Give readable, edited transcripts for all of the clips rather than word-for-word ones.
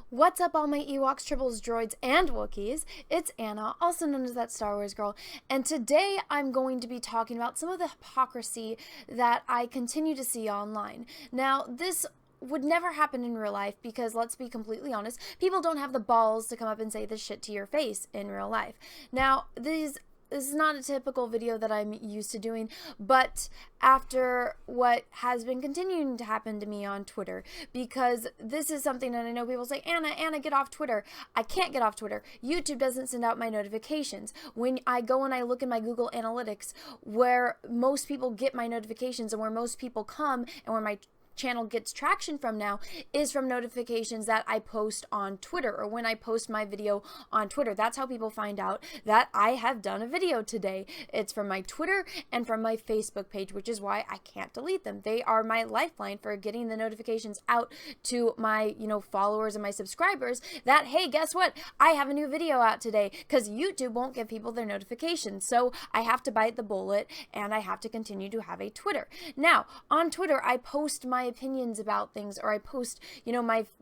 What's up, all my Ewoks, Tribbles, Droids, and Wookiees? It's Anna, also known as that Star Wars girl, and today I'm going to be talking about some of the hypocrisy that I continue to see online. Now, this would never happen in real life because, let's be completely honest, people don't have the balls to come up and say this shit to your face in real life. Now, this is not a typical video that I'm used to doing, but after what has been continuing to happen to me on Twitter, because this is something that I know people say, Anna, get off Twitter. I can't get off Twitter. YouTube doesn't send out my notifications. When I go and I look in my Google Analytics, where most people get my notifications and where most people come and where my channel gets traction from now is from notifications that I post on Twitter, or when I post my video on Twitter. That's how people find out that I have done a video today. It's from my Twitter and from my Facebook page, which is why I can't delete them. They are my lifeline for getting the notifications out to my, followers and my subscribers that, hey, guess what? I have a new video out today, because YouTube won't give people their notifications. So I have to bite the bullet and I have to continue to have a Twitter. Now, on Twitter, I post my opinions about things, or I post,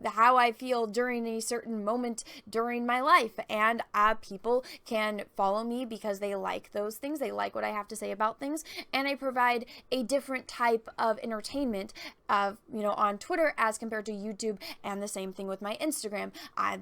how I feel during a certain moment during my life, and people can follow me because they like those things, they like what I have to say about things, and I provide a different type of entertainment on Twitter as compared to YouTube, and the same thing with my Instagram.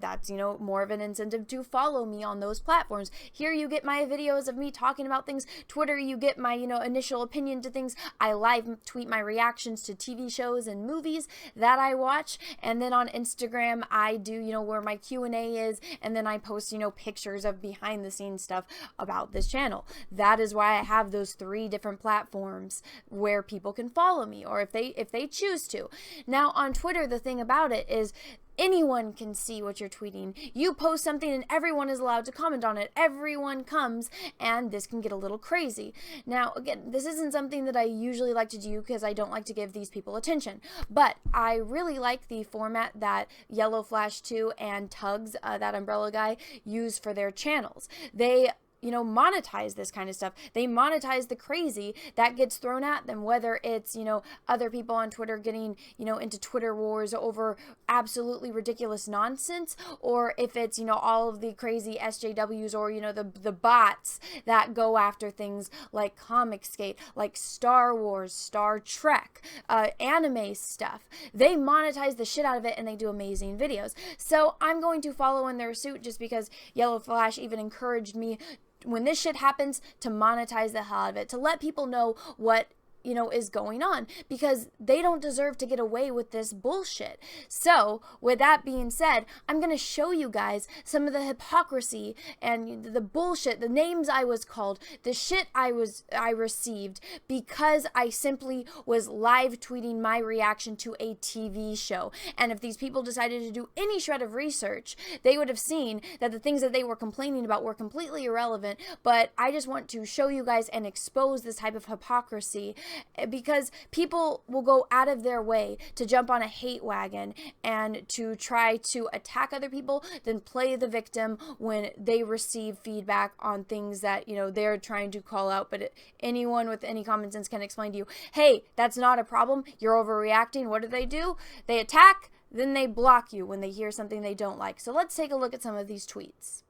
That's, more of an incentive to follow me on those platforms. Here you get my videos of me talking about things. Twitter, you get my, initial opinion to things. I live tweet my reactions to TV shows and movies that I watch, and then on Instagram I do, where my Q&A is, and then I post, pictures of behind the scenes stuff about this channel. That is why I have those 3 different platforms where people can follow me, or if they choose to. Now on Twitter, the thing about it is anyone can see what you're tweeting. You post something and everyone is allowed to comment on it. Everyone comes, and this can get a little crazy. Now, again, this isn't something that I usually like to do because I don't like to give these people attention, but I really like the format that Yellow Flash 2 and Tugs, that umbrella guy, use for their channels. They monetize this kind of stuff. They monetize the crazy that gets thrown at them, whether it's, other people on Twitter getting, into Twitter wars over absolutely ridiculous nonsense, or if it's, all of the crazy SJWs, or, the bots that go after things like Comicsgate, like Star Wars, Star Trek, anime stuff. They monetize the shit out of it, and they do amazing videos. So I'm going to follow in their suit, just because Yellow Flash even encouraged me, when this shit happens, to monetize the hell out of it, to let people know what is going on, because they don't deserve to get away with this bullshit. So with that being said, I'm going to show you guys some of the hypocrisy and the bullshit, the names I was called, the shit I received, because I simply was live tweeting my reaction to a TV show. And if these people decided to do any shred of research, they would have seen that the things that they were complaining about were completely irrelevant. But I just want to show you guys and expose this type of hypocrisy, because people will go out of their way to jump on a hate wagon and to try to attack other people, then play the victim when they receive feedback on things that, they're trying to call out. But anyone with any common sense can explain to you, hey, that's not a problem, you're overreacting. What do? They attack, then they block you when they hear something they don't like. So let's take a look at some of these tweets.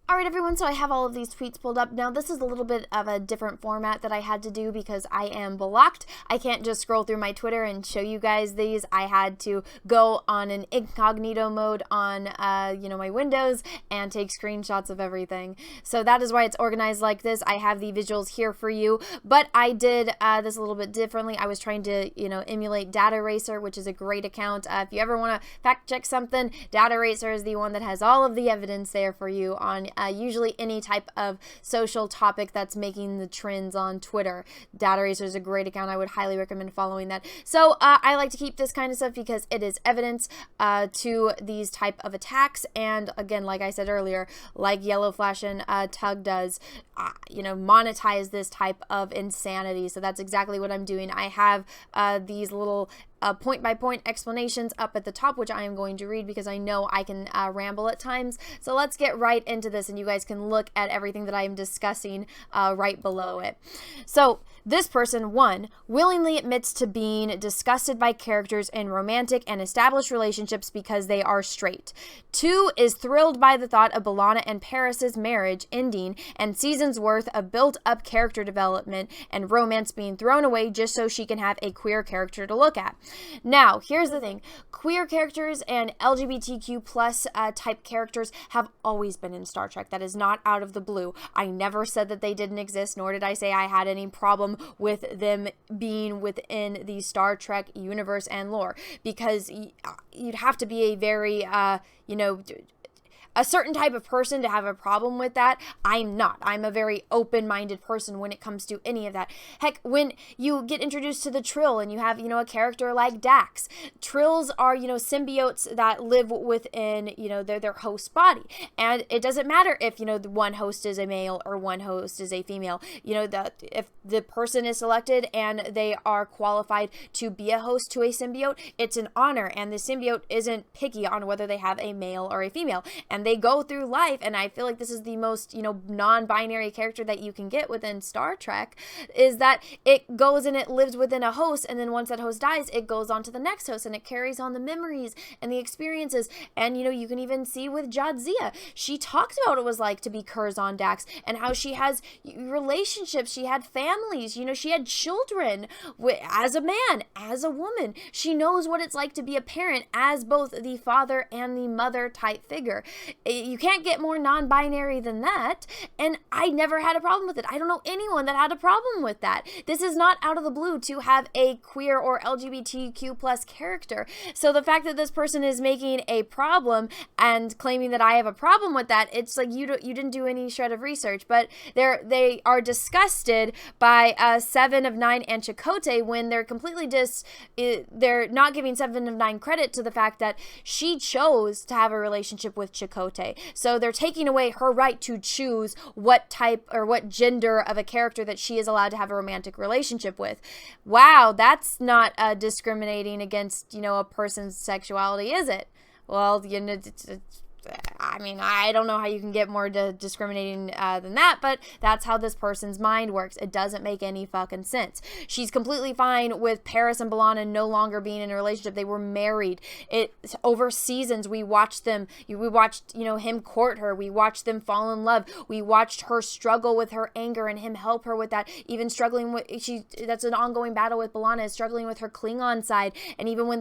Alright everyone, so I have all of these tweets pulled up. Now this is a little bit of a different format that I had to do because I am blocked. I can't just scroll through my Twitter and show you guys these. I had to go on an incognito mode on, my Windows and take screenshots of everything. So that is why it's organized like this. I have the visuals here for you, but I did this a little bit differently. I was trying to, emulate Data Racer, which is a great account. If you ever want to fact check something, Data Racer is the one that has all of the evidence there for you on usually any type of social topic that's making the trends on Twitter. Data Racer is a great account. I would highly recommend following that. So I like to keep this kind of stuff because it is evidence to these type of attacks. And again, like I said earlier, like Yellow Flash and Tug does, monetize this type of insanity. So that's exactly what I'm doing. I have these little point-by-point explanations up at the top, which I am going to read because I know I can ramble at times. So let's get right into this, and you guys can look at everything that I am discussing right below it. So this person, 1, willingly admits to being disgusted by characters in romantic and established relationships because they are straight. 2, is thrilled by the thought of B'Elanna and Paris's marriage ending and seasons worth of built-up character development and romance being thrown away just so she can have a queer character to look at. Now, here's the thing. Queer characters and LGBTQ plus type characters have always been in Star Trek. That is not out of the blue. I never said that they didn't exist, nor did I say I had any problem with them being within the Star Trek universe and lore, because you'd have to be a very, a certain type of person to have a problem with that. I'm not. I'm a very open-minded person when it comes to any of that. Heck, when you get introduced to the Trill and you have, a character like Dax, Trills are, symbiotes that live within, their host body. And it doesn't matter if, the one host is a male or one host is a female. If the person is selected and they are qualified to be a host to a symbiote, it's an honor. And the symbiote isn't picky on whether they have a male or a female. And they go through life, and I feel like this is the most, non-binary character that you can get within Star Trek, is that it goes and it lives within a host, and then once that host dies, it goes on to the next host, and it carries on the memories and the experiences. And, you can even see with Jadzia, she talks about what it was like to be Curzon Dax, and how she has relationships, she had families, she had children as a man, as a woman. She knows what it's like to be a parent as both the father and the mother type figure. You can't get more non-binary than that, and I never had a problem with it. I don't know anyone that had a problem with that. This is not out of the blue to have a queer or LGBTQ plus character. So the fact that this person is making a problem and claiming that I have a problem with that, it's like you didn't do any shred of research. But they are disgusted by 7 of 9 and Chakotay when they're completely they're not giving 7 of 9 credit to the fact that she chose to have a relationship with Chakotay. So they're taking away her right to choose what type or what gender of a character that she is allowed to have a romantic relationship with. Wow, that's not discriminating against, a person's sexuality, is it? Well, I don't know how you can get more discriminating than that, but that's how this person's mind works. It doesn't make any fucking sense. She's completely fine with Paris and B'Elanna no longer being in a relationship. They were married. Over seasons, we watched them. We watched, him court her. We watched them fall in love. We watched her struggle with her anger and him help her with that. Even struggling with, that's an ongoing battle with B'Elanna, is struggling with her Klingon side. And even when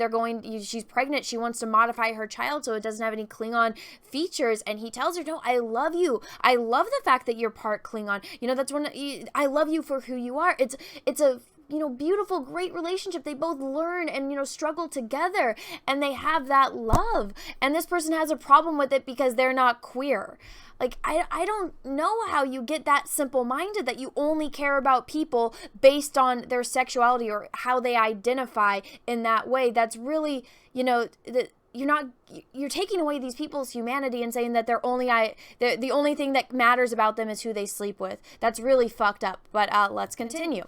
she's pregnant, she wants to modify her child so it doesn't have any Klingon features, and he tells her, no, I love you. I love the fact that you're part Klingon. That's when I love you for who you are. It's a beautiful, great relationship. They both learn and, struggle together, and they have that love. And this person has a problem with it because they're not queer. Like, I don't know how you get that simple-minded that you only care about people based on their sexuality or how they identify in that way. That's really, you're taking away these people's humanity and saying that the only thing that matters about them is who they sleep with. That's really fucked up. But let's continue.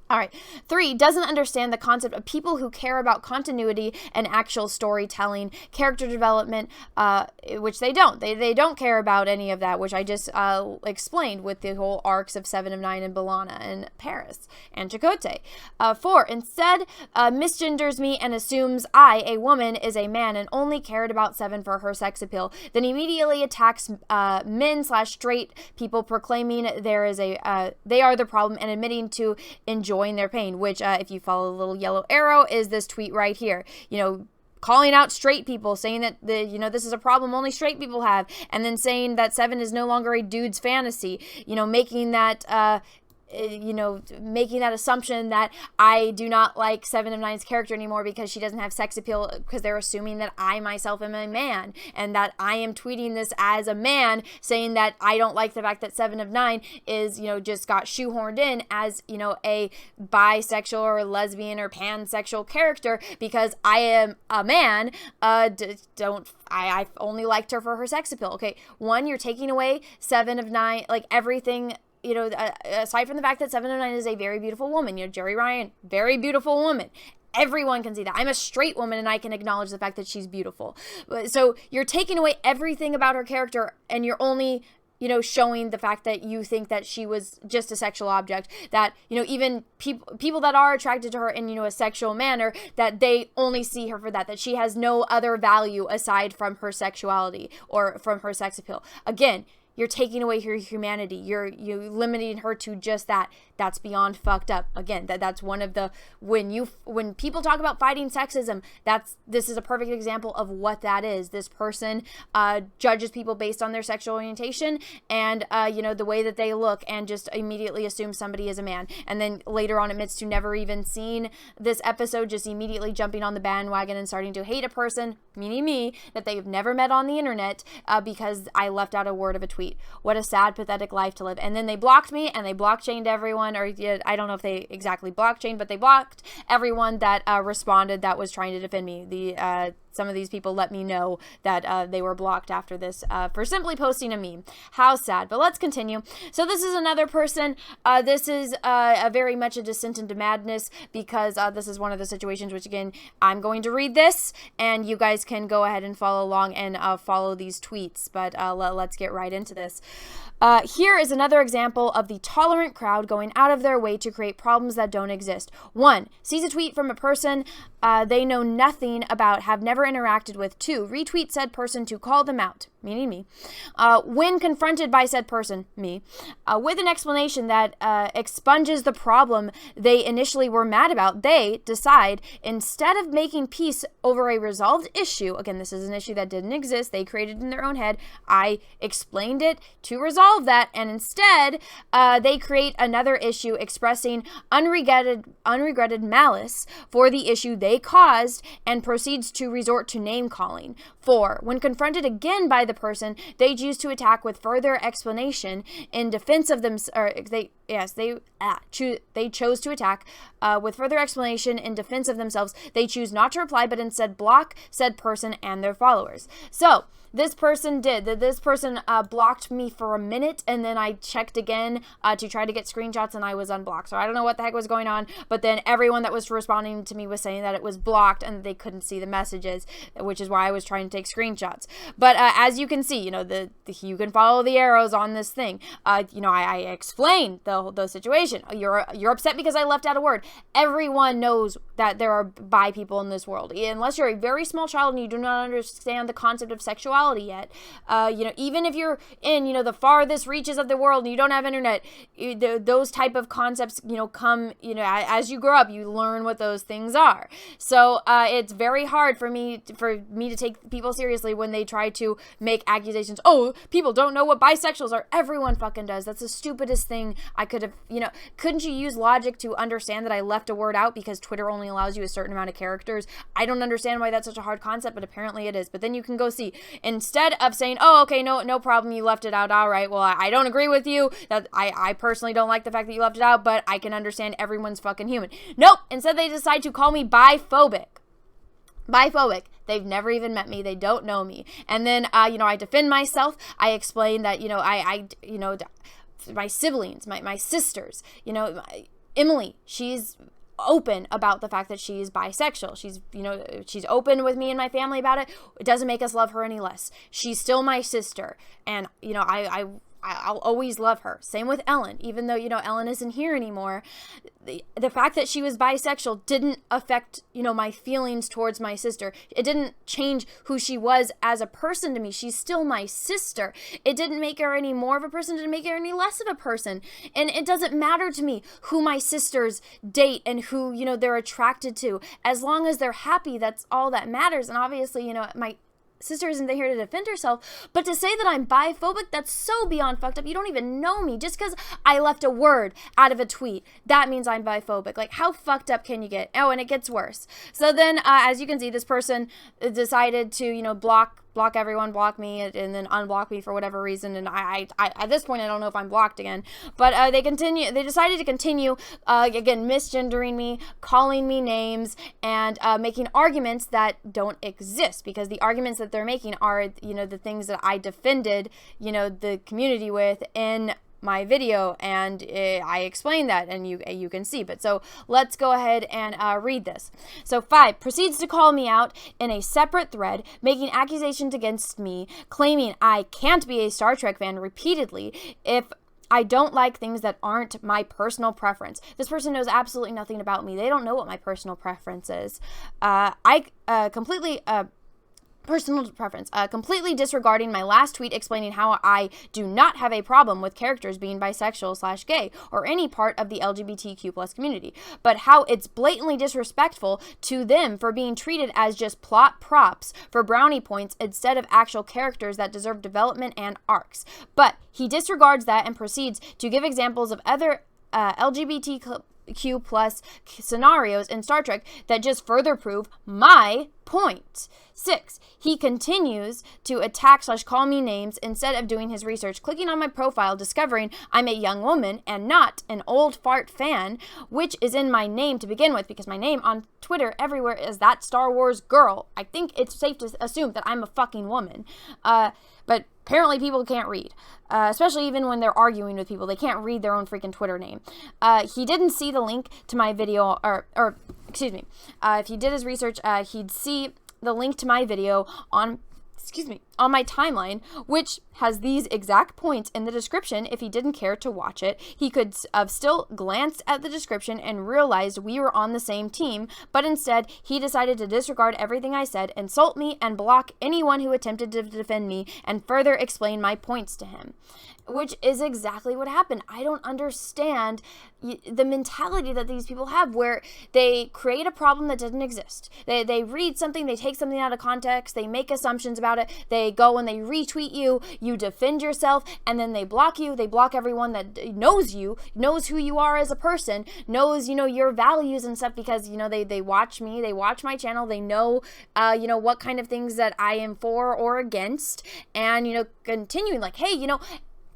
All right. 3, doesn't understand the concept of people who care about continuity and actual storytelling, character development, which they don't. They don't care about any of that, which I just explained with the whole arcs of 7 of 9 and B'Elanna and Paris and Chakotay. 4, instead misgenders me and assumes I, a woman, is a man and only cared about 7 for her sex appeal. Then immediately attacks men/straight people, proclaiming they are the problem and admitting to enjoying their pain, which if you follow the little yellow arrow is this tweet right here, calling out straight people, saying that this is a problem only straight people have, and then saying that 7 is no longer a dude's fantasy, making that making that assumption that I do not like 7 of 9's character anymore because she doesn't have sex appeal, because they're assuming that I myself am a man, and that I am tweeting this as a man, saying that I don't like the fact that 7 of 9 is, just got shoehorned in as, a bisexual or lesbian or pansexual character because I am a man. I've only liked her for her sex appeal. Okay, 1, you're taking away 7 of 9, like everything. Aside from the fact that 7 of 9 is a very beautiful woman, Jeri Ryan, very beautiful woman. everyone can see that. I'm a straight woman and I can acknowledge the fact that she's beautiful. So you're taking away everything about her character, and you're only, showing the fact that you think that she was just a sexual object, that, even people that are attracted to her in, a sexual manner, that they only see her for that she has no other value aside from her sexuality or from her sex appeal. Again, you're taking away her humanity. You're limiting her to just that. That's beyond fucked up. Again, that's one of the, when people talk about fighting sexism, this is a perfect example of what that is. This person judges people based on their sexual orientation and the way that they look, and just immediately assumes somebody is a man, and then later on admits to never even seen this episode, just immediately jumping on the bandwagon and starting to hate a person, meaning me, that they've never met on the internet because I left out a word of a tweet. What a sad, pathetic life to live. And then they blocked me, and they blockchained everyone, or I don't know if they exactly blockchained, but they blocked everyone that responded that was trying to defend me. Some of these people let me know that they were blocked after this for simply posting a meme. How sad. But let's continue. So this is another person. This is a very much a descent into madness, because this is one of the situations which, again, I'm going to read this, and you guys can go ahead and follow along and follow these tweets. But let's get right into this. Here is another example of the tolerant crowd going out of their way to create problems that don't exist. 1. Sees a tweet from a person they know nothing about, have never interacted with. 2. Retweet said person to call them out, meaning me. When confronted by said person, me, with an explanation that expunges the problem they initially were mad about, they decide, instead of making peace over a resolved issue, again, this is an issue that didn't exist, they created in their own head, I explained it to resolve that, and instead they create another issue expressing unregretted malice for the issue they caused, and proceeds to resort to name calling. 4. When confronted again by the person, they choose to attack with further explanation in defense of them. They chose to attack with further explanation in defense of themselves. They choose not to reply, but instead block said person and their followers. So this person blocked me for a minute, and then I checked again to try to get screenshots, and I was unblocked. So I don't know what the heck was going on, but then everyone that was responding to me was saying that it was blocked and they couldn't see the messages, which is why I was trying to take screenshots. But as you can see, you can follow the arrows on this thing. I explained the situation. You're upset because I left out a word. Everyone knows that there are bi people in this world. Unless you're a very small child and you do not understand the concept of sexuality yet, even if you're in, the farthest reaches of the world and you don't have internet, those type of concepts, come, as you grow up, you learn what those things are. So it's very hard for me to take people seriously when they try to make accusations. Oh, people don't know what bisexuals are. Everyone fucking does. That's the stupidest thing I could have, couldn't you use logic to understand that I left a word out because Twitter only allows you a certain amount of characters? I don't understand why that's such a hard concept, but apparently it is. But then you can go see, instead of saying, oh, okay, no problem, you left it out. All right, well, I don't agree with you. That I personally don't like the fact that you left it out, but I can understand everyone's fucking human. Nope. Instead, they decide to call me biphobic. Biphobic. They've never even met me. They don't know me. And then, I defend myself. I explain that, my siblings, my sisters, Emily, she's open about the fact that she's bisexual. She's open with me and my family about it. It doesn't make us love her any less. She's still my sister. And, I'll always love her. Same with Ellen. Even though, Ellen isn't here anymore, the fact that she was bisexual didn't affect, my feelings towards my sister. It didn't change who she was as a person to me. She's still my sister. It didn't make her any more of a person. It didn't make her any less of a person. And it doesn't matter to me who my sisters date and who, they're attracted to. As long as they're happy, that's all that matters. And obviously, my sister isn't here to defend herself, but to say that I'm biphobic, that's so beyond fucked up. You don't even know me. Just because I left a word out of a tweet, that means I'm biphobic. Like, how fucked up can you get? Oh, and it gets worse. So then, as you can see, this person decided to, block everyone, block me, and then unblock me for whatever reason. And I at this point, I don't know if I'm blocked again. But they decided to continue, again, misgendering me, calling me names, and making arguments that don't exist. Because the arguments that they're making are, the things that I defended, the community with in my video, and I explained that, and you can see. But so let's go ahead and read this. So 5, proceeds to call me out in a separate thread, making accusations against me, claiming I can't be a Star Trek fan repeatedly if I don't like things that aren't my personal preference. This person knows absolutely nothing about me. They don't know what my personal preference is. Completely disregarding my last tweet explaining how I do not have a problem with characters being bisexual / gay or any part of the LGBTQ plus community, but how it's blatantly disrespectful to them for being treated as just plot props for brownie points instead of actual characters that deserve development and arcs. But he disregards that and proceeds to give examples of other LGBTQ plus scenarios in Star Trek that just further prove my point. 6, he continues to attack / call me names instead of doing his research, clicking on my profile, discovering I'm a young woman and not an old fart fan, which is in my name to begin with, because my name on Twitter everywhere is that Star Wars girl. I think it's safe to assume that I'm a fucking woman. But apparently people can't read, especially even when they're arguing with people. They can't read their own freaking Twitter name. He didn't see the link to my video, or excuse me, if he did his research, he'd see the link to my video on my timeline, which has these exact points in the description. If he didn't care to watch it, he could have still glanced at the description and realized we were on the same team, but instead he decided to disregard everything I said, insult me, and block anyone who attempted to defend me and further explain my points to him. Which is exactly what happened. I don't understand the mentality that these people have, where they create a problem that doesn't exist. They read something, they take something out of context, they make assumptions about it, they go and they retweet you, you defend yourself, and then they block you. They block everyone that knows you, knows who you are as a person, knows, your values and stuff, because, they watch me, they watch my channel, they know, what kind of things that I am for or against, and, continuing like, hey,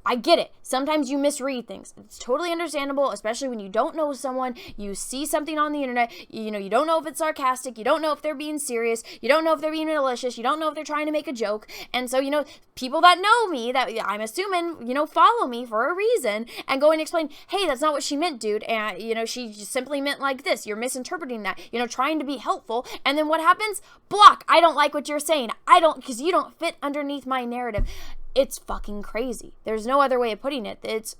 I get it. Sometimes you misread things. It's totally understandable, especially when you don't know someone, you see something on the internet, you don't know if it's sarcastic, you don't know if they're being serious, you don't know if they're being malicious, you don't know if they're trying to make a joke. And so, people that know me, that I'm assuming, follow me for a reason, and go and explain, hey, that's not what she meant, dude. And, she just simply meant like this. You're misinterpreting that, trying to be helpful. And then what happens? Block. I don't like what you're saying. Because you don't fit underneath my narrative. It's fucking crazy. There's no other way of putting it. It's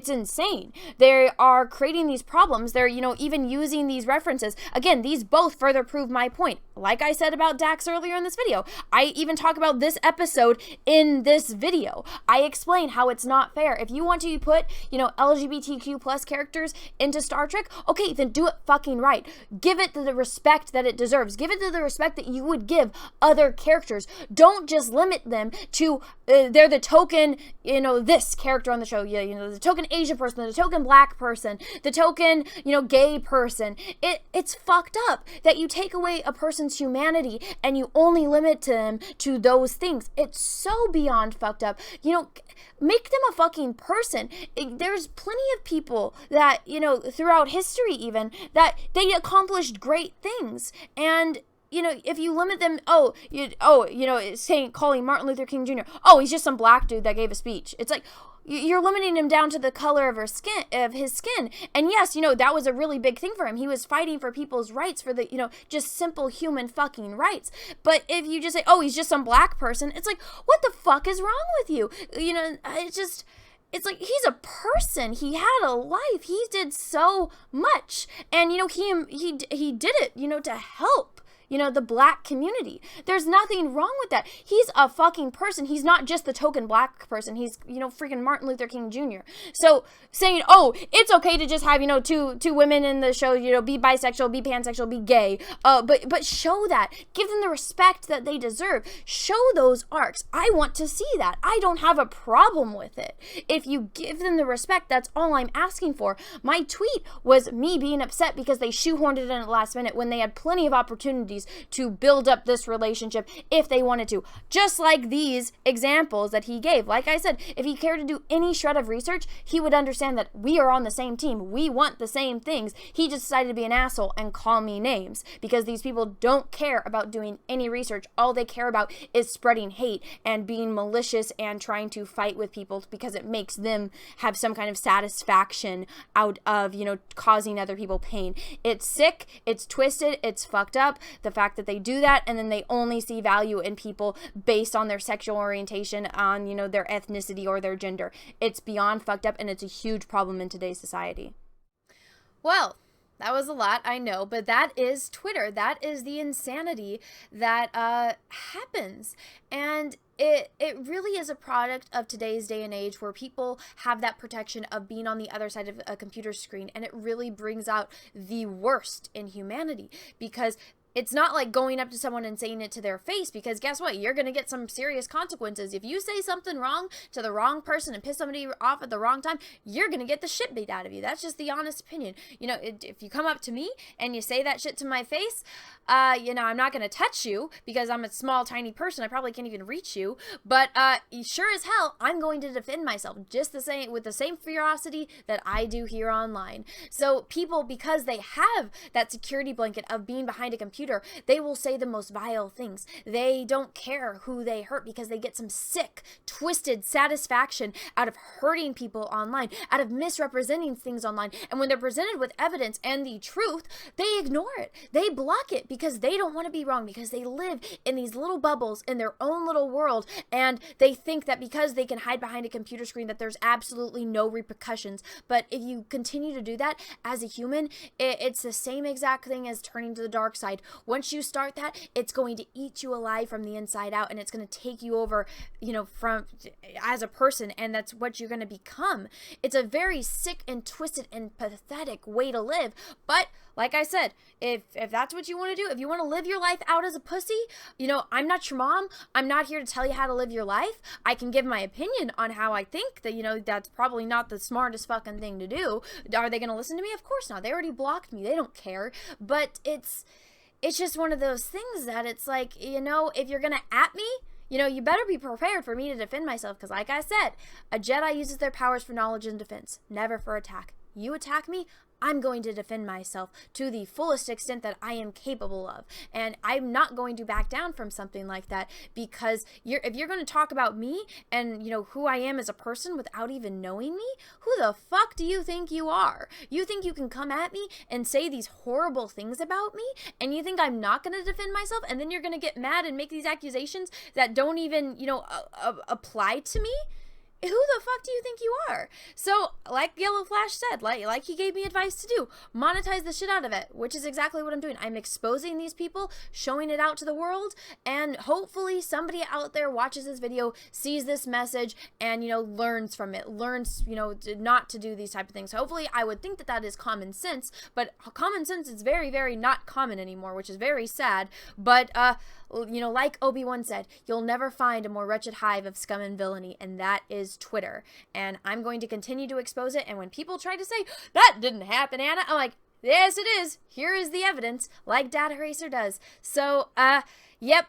insane. They are creating these problems. They're, even using these references. Again, these both further prove my point. Like I said about Dax earlier in this video, I even talk about this episode in this video. I explain how it's not fair. If you want to put, LGBTQ plus characters into Star Trek, okay, then do it fucking right. Give it the respect that it deserves. Give it the respect that you would give other characters. Don't just limit them to they're the token, this character on the show, the token Asian person, the token black person, the token, gay person. It's fucked up that you take away a person's humanity and you only limit them to those things. It's so beyond fucked up. Make them a fucking person. There's plenty of people that, throughout history even, that they accomplished great things. And if you limit them, calling Martin Luther King Jr., he's just some black dude that gave a speech. It's like, you're limiting him down to the color of his skin. And yes, that was a really big thing for him. He was fighting for people's rights, for the, just simple human fucking rights. But if you just say, he's just some black person, it's like, what the fuck is wrong with you? It's like, he's a person. He had a life. He did so much. And, he did it, to help the black community. There's nothing wrong with that. He's a fucking person. He's not just the token black person. He's, freaking Martin Luther King Jr. So saying, it's okay to just have, two women in the show, be bisexual, be pansexual, be gay. But show that. Give them the respect that they deserve. Show those arcs. I want to see that. I don't have a problem with it. If you give them the respect, that's all I'm asking for. My tweet was me being upset because they shoehorned it in at the last minute when they had plenty of opportunities strategies to build up this relationship if they wanted to. Just like these examples that he gave. Like I said, if he cared to do any shred of research, he would understand that we are on the same team. We want the same things. He just decided to be an asshole and call me names because these people don't care about doing any research. All they care about is spreading hate and being malicious and trying to fight with people because it makes them have some kind of satisfaction out of, causing other people pain. It's sick, it's twisted, it's fucked up, the fact that they do that, and then they only see value in people based on their sexual orientation, on, their ethnicity or their gender. It's beyond fucked up, and it's a huge problem in today's society. Well, that was a lot, I know, but that is Twitter. That is the insanity that happens. And it really is a product of today's day and age where people have that protection of being on the other side of a computer screen, and it really brings out the worst in humanity, because it's not like going up to someone and saying it to their face, because guess what? You're going to get some serious consequences. If you say something wrong to the wrong person and piss somebody off at the wrong time, you're going to get the shit beat out of you. That's just the honest opinion. If you come up to me and you say that shit to my face, I'm not going to touch you because I'm a small, tiny person. I probably can't even reach you. But sure as hell, I'm going to defend myself just the same, with the same ferocity that I do here online. So people, because they have that security blanket of being behind a computer, they will say the most vile things. They don't care who they hurt because they get some sick, twisted satisfaction out of hurting people online, out of misrepresenting things online. And when they're presented with evidence and the truth, they ignore it. They block it because they don't want to be wrong, because they live in these little bubbles in their own little world, and they think that because they can hide behind a computer screen that there's absolutely no repercussions. But if you continue to do that as a human, it's the same exact thing as turning to the dark side. Once you start that, it's going to eat you alive from the inside out, and it's going to take you over, from as a person, and that's what you're going to become. It's a very sick and twisted and pathetic way to live. But like I said, if that's what you want to do, if you want to live your life out as a pussy, I'm not your mom. I'm not here to tell you how to live your life. I can give my opinion on how I think that, that's probably not the smartest fucking thing to do. Are they going to listen to me? Of course not. They already blocked me. They don't care. But it's just one of those things that it's like, if you're going to at me, you better be prepared for me to defend myself, because like I said, a Jedi uses their powers for knowledge and defense, never for attack. You attack me, I'm going to defend myself to the fullest extent that I am capable of. And I'm not going to back down from something like that, because if you're going to talk about me and, who I am as a person without even knowing me, who the fuck do you think you are? You think you can come at me and say these horrible things about me, and you think I'm not going to defend myself, and then you're going to get mad and make these accusations that don't even, apply to me? Who the fuck do you think you are? So, like Yellow Flash said, like he gave me advice to do, monetize the shit out of it, which is exactly what I'm doing. I'm exposing these people, showing it out to the world, and hopefully somebody out there watches this video, sees this message, and, learns from it, learns, not to do these type of things. Hopefully, I would think that is common sense, but common sense is very, very not common anymore, which is very sad. But, like Obi-Wan said, you'll never find a more wretched hive of scum and villainy, and that is Twitter. And I'm going to continue to expose it. And when people try to say, that didn't happen, Anna, I'm like, yes, it is. Here is the evidence, like Data Eraser does. So, yep,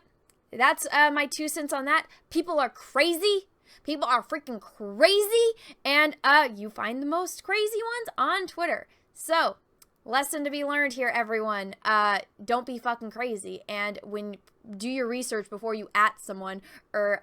that's my 2 cents on that. People are crazy. People are freaking crazy. And you find the most crazy ones on Twitter. So, lesson to be learned here, everyone. Don't be fucking crazy. And do your research before you at someone, or,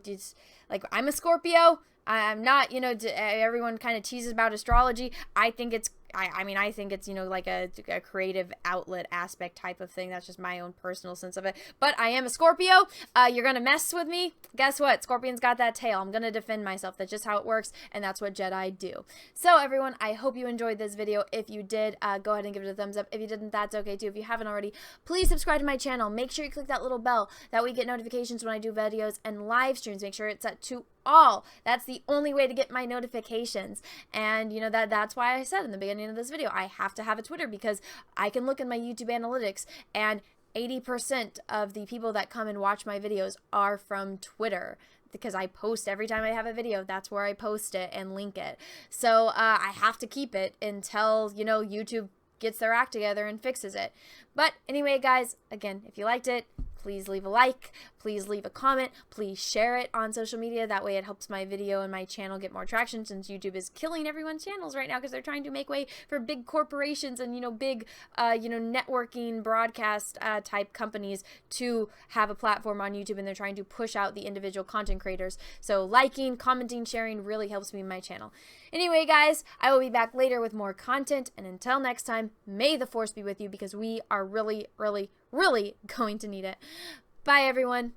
just, like, I'm a Scorpio. I'm not, everyone kind of teases about astrology. I think it's, I think it's, like a creative outlet aspect type of thing. That's just my own personal sense of it. But I am a Scorpio. You're going to mess with me. Guess what? Scorpion's got that tail. I'm going to defend myself. That's just how it works. And that's what Jedi do. So everyone, I hope you enjoyed this video. If you did, go ahead and give it a thumbs up. If you didn't, that's okay too. If you haven't already, please subscribe to my channel. Make sure you click that little bell. That way you get notifications when I do videos and live streams. Make sure it's set to all. That's the only way to get my notifications. And that's why I said in the beginning of this video, I have to have a Twitter, because I can look in my YouTube analytics and 80% of the people that come and watch my videos are from Twitter, because I post every time I have a video. That's where I post it and link it. So I have to keep it until YouTube gets their act together and fixes it. But anyway, guys, again, if you liked it, please leave a like, please leave a comment, please share it on social media. That way it helps my video and my channel get more traction, since YouTube is killing everyone's channels right now because they're trying to make way for big corporations and, big, networking broadcast type companies to have a platform on YouTube, and they're trying to push out the individual content creators. So liking, commenting, sharing really helps me in my channel. Anyway, guys, I will be back later with more content, and until next time, may the force be with you, because we are really, really, really going to need it. Bye, everyone.